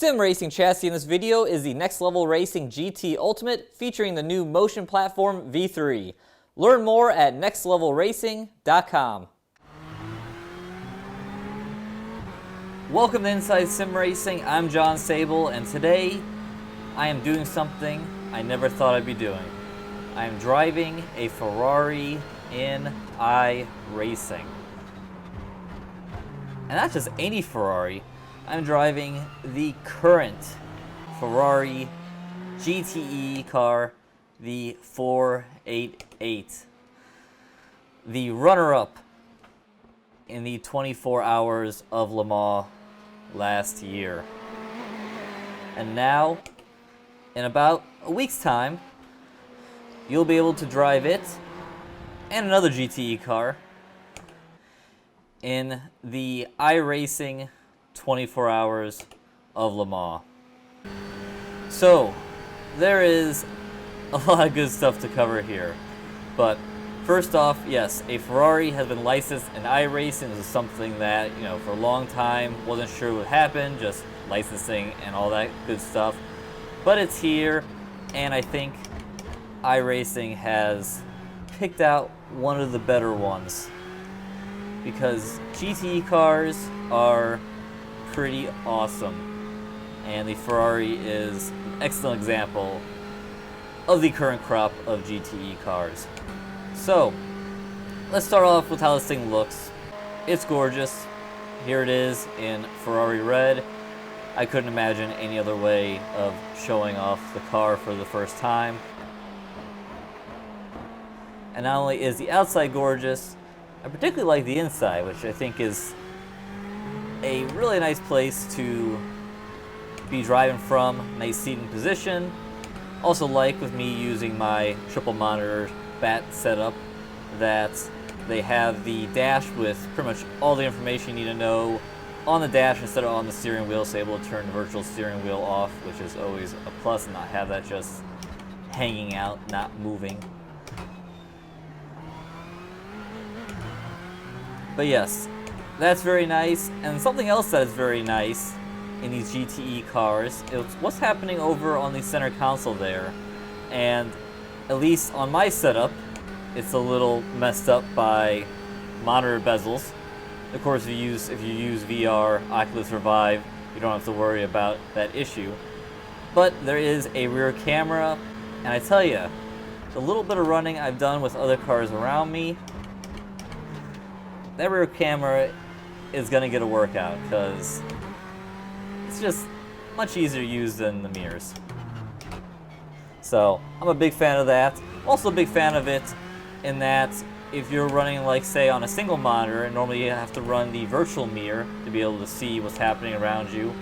Sim racing chassis in this video is the Next Level Racing GT Ultimate featuring the new motion platform V3. Learn more at nextlevelracing.com. Welcome to Inside Sim Racing. I'm John Sable, and today I am doing something I never thought I'd be doing. I am driving a Ferrari in iRacing. And not just any Ferrari. I'm driving the current Ferrari GTE car, the 488. The runner-up in the 24 Hours of Le Mans last year. And now, in about a week's time, you'll be able to drive it and another GTE car in the iRacing 24 Hours of Le Mans. So, there is a lot of good stuff to cover here. But first off, yes, a Ferrari has been licensed in iRacing. This is something that, for a long time wasn't sure would happen, just licensing and all that good stuff. But it's here, and I think iRacing has picked out one of the better ones. Because GTE cars are pretty awesome, and the Ferrari is an excellent example of the current crop of GTE cars. So, let's start off with how this thing looks. It's gorgeous. Here it is in Ferrari red. I couldn't imagine any other way of showing off the car for the first time. And not only is the outside gorgeous, I particularly like the inside, which I think is a really nice place to be driving from. Nice seating position. Also like, with me using my triple monitor bat setup, that they have the dash with pretty much all the information you need to know on the dash instead of on the steering wheel, so able to turn the virtual steering wheel off, which is always a plus, and not have that just hanging out, not moving. But yes, that's very nice. And something else that is very nice in these GTE cars is what's happening over on the center console there. And at least on my setup, it's a little messed up by monitor bezels. Of course, if you use VR, Oculus or Vive, you don't have to worry about that issue. But there is a rear camera, and I tell you, the little bit of running I've done with other cars around me, that rear camera is going to get a workout, because it's just much easier to use than the mirrors. So I'm a big fan of that. Also a big fan of it in that if you're running, like, say, on a single monitor, and normally you have to run the virtual mirror to be able to see what's happening around you,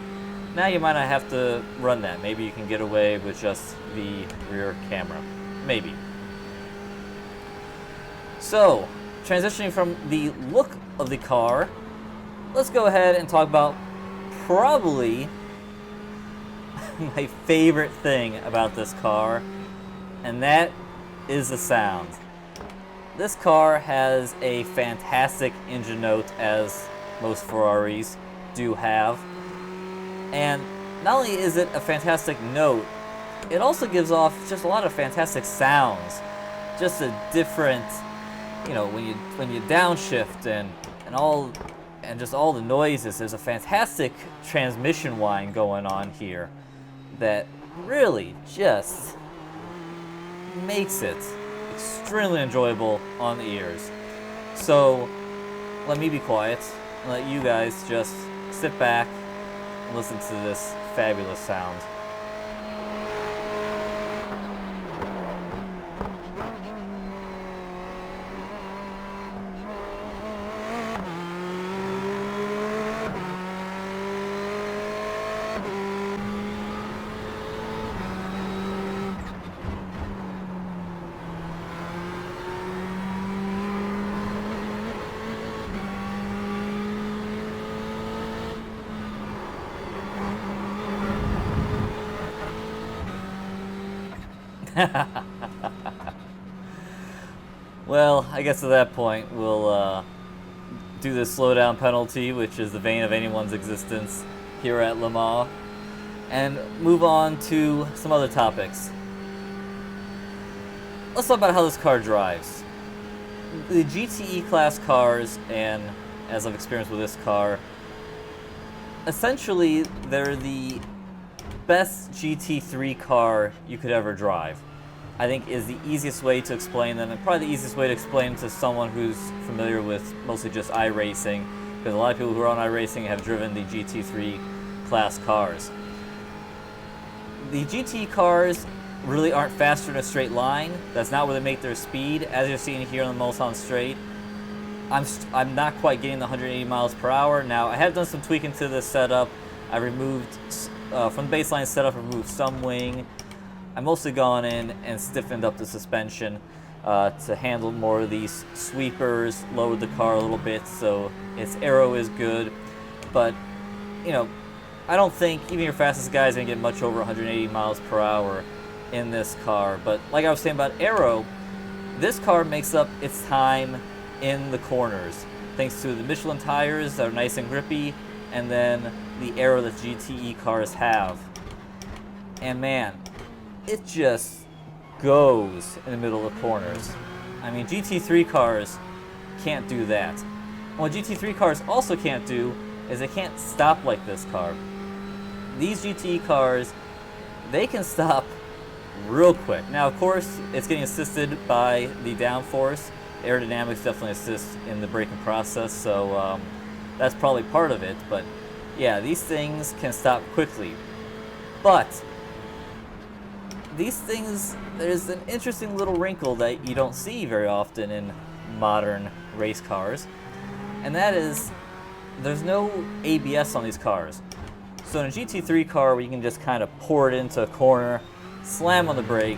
now you might not have to run that. Maybe you can get away with just the rear camera. Maybe. So, transitioning from the look of the car, let's go ahead and talk about probably my favorite thing about this car, and that is the sound. This car has a fantastic engine note, as most Ferraris do have. And not only is it a fantastic note, it also gives off just a lot of fantastic sounds. Just a different, when you downshift and just all the noises. There's a fantastic transmission whine going on here that really just makes it extremely enjoyable on the ears. So let me be quiet and let you guys just sit back and listen to this fabulous sound. Well, I guess at that point we'll do the slowdown penalty, which is the bane of anyone's existence here at Le Mans. and move on to some other topics. Let's talk about how this car drives. The GTE class cars, and as I've experienced with this car, essentially they're the best GT3 car you could ever drive. I think is the easiest way to explain them, and probably the easiest way to explain to someone who's familiar with mostly just iRacing, because a lot of people who are on iRacing have driven the GT3 class cars. The GT cars really aren't faster in a straight line. That's not where they make their speed. As you're seeing here on the Mulsanne Straight, I'm not quite getting the 180 miles per hour. Now, I have done some tweaking to the setup. I removed, from the baseline setup, removed some wing. I mostly gone in and stiffened up the suspension to handle more of these sweepers, lowered the car a little bit so its aero is good. But, you know, I don't think even your fastest guy is going to get much over 180 miles per hour in this car. But like I was saying about aero, this car makes up its time in the corners thanks to the Michelin tires that are nice and grippy, and then the aero that GTE cars have. And man, it just goes in the middle of the corners. I mean, GT3 cars can't do that. And what GT3 cars also can't do is they can't stop like this car. These GTE cars, they can stop real quick. Now, of course, it's getting assisted by the downforce. Aerodynamics definitely assists in the braking process, so that's probably part of it. But yeah, these things can stop quickly. But these things, there's an interesting little wrinkle that you don't see very often in modern race cars, and that is there's no ABS on these cars. So in a GT3 car, where you can just kind of pour it into a corner, slam on the brake,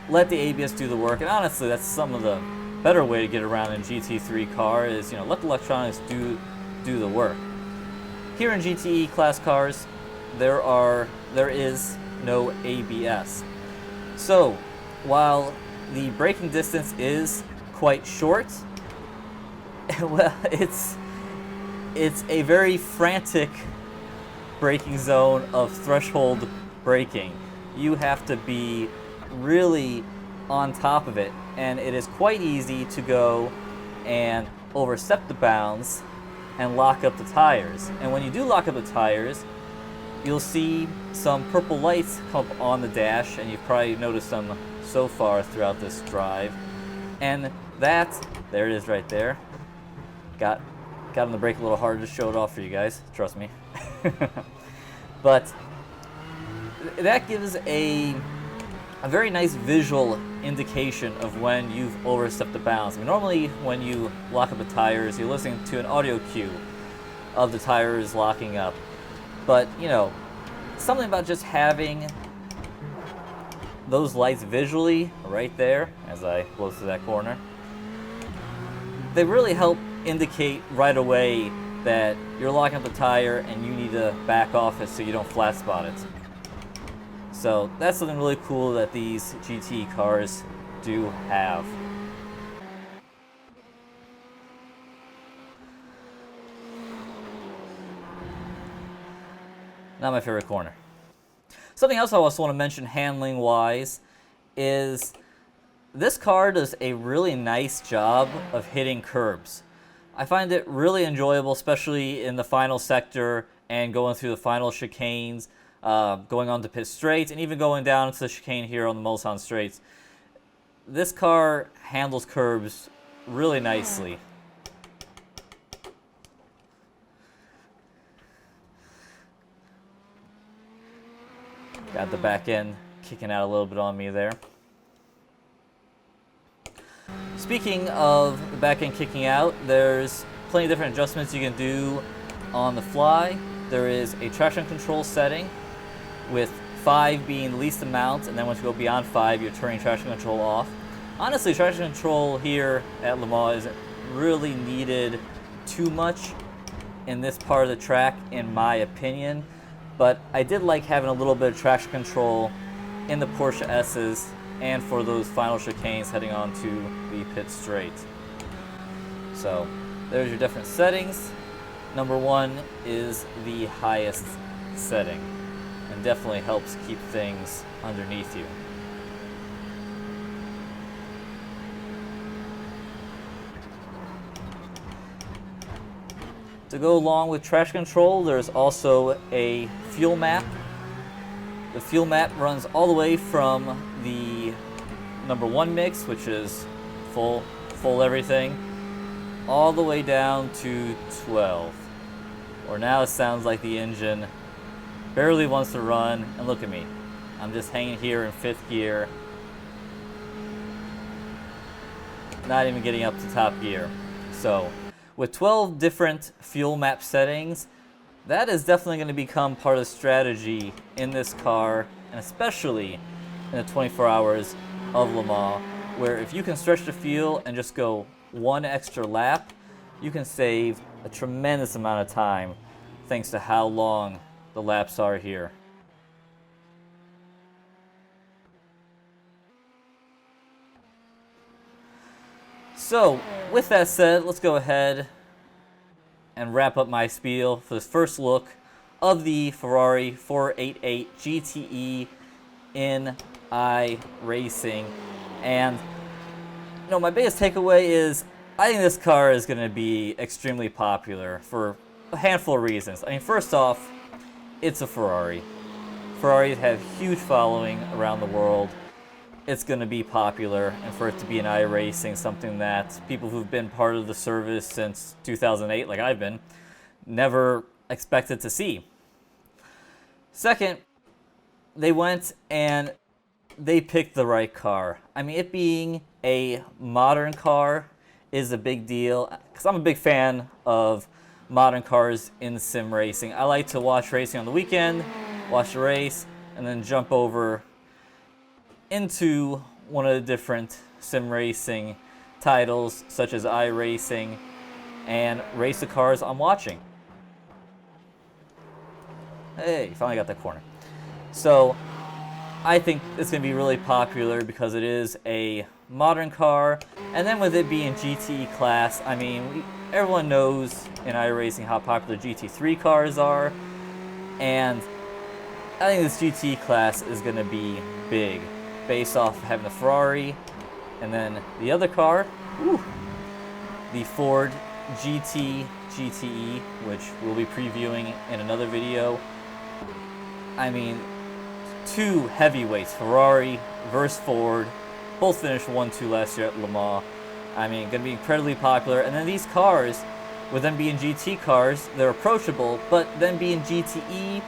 let the ABS do the work, and honestly, that's some of the better way to get around in a GT3 car is, you know, let the electronics do the work. Here in GTE class cars, there is no ABS. So while the braking distance is quite short, well, it's a very frantic braking zone of threshold braking. You have to be really on top of it, and it is quite easy to go and overstep the bounds and lock up the tires. And when you do lock up the tires, you'll see some purple lights come up on the dash, and you've probably noticed them so far throughout this drive. And that, there it is right there. Got on the brake a little harder to show it off for you guys, trust me. But that gives a very nice visual indication of when you've overstepped the bounds. I mean, normally when you lock up the tires, you're listening to an audio cue of the tires locking up. But, you know, something about just having those lights visually right there as I blow through that corner, they really help indicate right away that you're locking up the tire and you need to back off it so you don't flat spot it. So that's something really cool that these GT cars do have. Not my favorite corner. Something else I also want to mention handling wise is this car does a really nice job of hitting curbs. I find it really enjoyable, especially in the final sector and going through the final chicanes, going on to pit straights, and even going down to the chicane here on the Mulsanne Straights. This car handles curbs really nicely. Got the back end kicking out a little bit on me there. Speaking of the back end kicking out, there's plenty of different adjustments you can do on the fly. There is a traction control setting with 5 being the least amount, and then once you go beyond 5, you're turning traction control off. Honestly, traction control here at Le Mans isn't really needed too much in this part of the track, in my opinion. But I did like having a little bit of traction control in the Porsche S's and for those final chicanes heading on to the pit straight. So there's your different settings. Number 1 is the highest setting. and definitely helps keep things underneath you. To go along with traction control, there's also a fuel map. The fuel map runs all the way from the number 1 mix, which is full everything, all the way down to 12. Or now it sounds like the engine barely wants to run, and look at me. I'm just hanging here in 5th gear, not even getting up to top gear. So with 12 different fuel map settings, that is definitely going to become part of the strategy in this car, and especially in the 24 hours of Le Mans, where if you can stretch the fuel and just go 1 extra lap, you can save a tremendous amount of time thanks to how long the laps are here. So, with that said, let's go ahead and wrap up my spiel for this first look of the Ferrari 488 GTE in iRacing. And, you know, my biggest takeaway is I think this car is going to be extremely popular for a handful of reasons. I mean, first off, it's a Ferrari. Ferraris have a huge following around the world. It's going to be popular, and for it to be in iRacing, something that people who've been part of the service since 2008, like I've been, never expected to see. Second, they went and they picked the right car. I mean, it being a modern car is a big deal, because I'm a big fan of modern cars in sim racing. I like to watch racing on the weekend, watch the race, and then jump over into one of the different sim racing titles, such as iRacing, and race the cars I'm watching. Hey, finally got that corner. So I think it's going to be really popular because it is a modern car, and then with it being GTE class, I mean, everyone knows in iRacing how popular GT3 cars are, and I think this GTE class is going to be big, based off of having the Ferrari, and then the other car, the Ford GT GTE, which we'll be previewing in another video. I mean, 2 heavyweights, Ferrari versus Ford, both finished 1-2 last year at Le Mans. I mean, going to be incredibly popular. And then these cars, with them being GT cars, they're approachable, but then being GTE,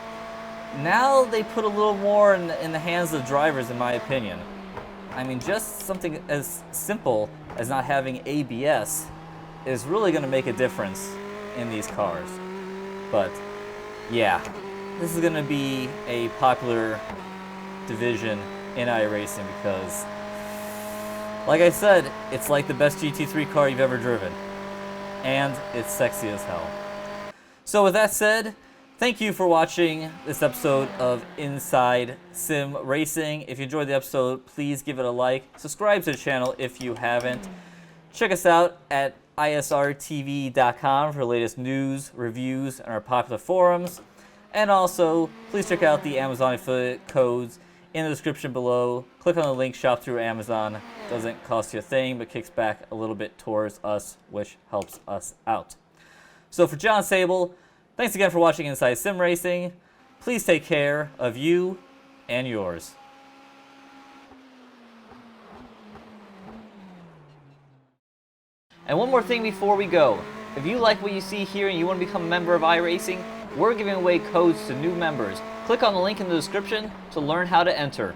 now they put a little more in the hands of drivers, in my opinion. I mean, just something as simple as not having ABS is really going to make a difference in these cars. But yeah, this is going to be a popular division in iRacing because, like I said, it's like the best GT3 car you've ever driven. And it's sexy as hell. So with that said, thank you for watching this episode of Inside Sim Racing. If you enjoyed the episode, please give it a like. Subscribe to the channel if you haven't. Check us out at isrtv.com for the latest news, reviews, and our popular forums. And also, please check out the Amazon affiliate codes in the description below. Click on the link, shop through Amazon. Doesn't cost you a thing, but kicks back a little bit towards us, which helps us out. So for John Sable, thanks again for watching Inside Sim Racing. Please take care of you and yours. And one more thing before we go. If you like what you see here and you want to become a member of iRacing, we're giving away codes to new members. Click on the link in the description to learn how to enter.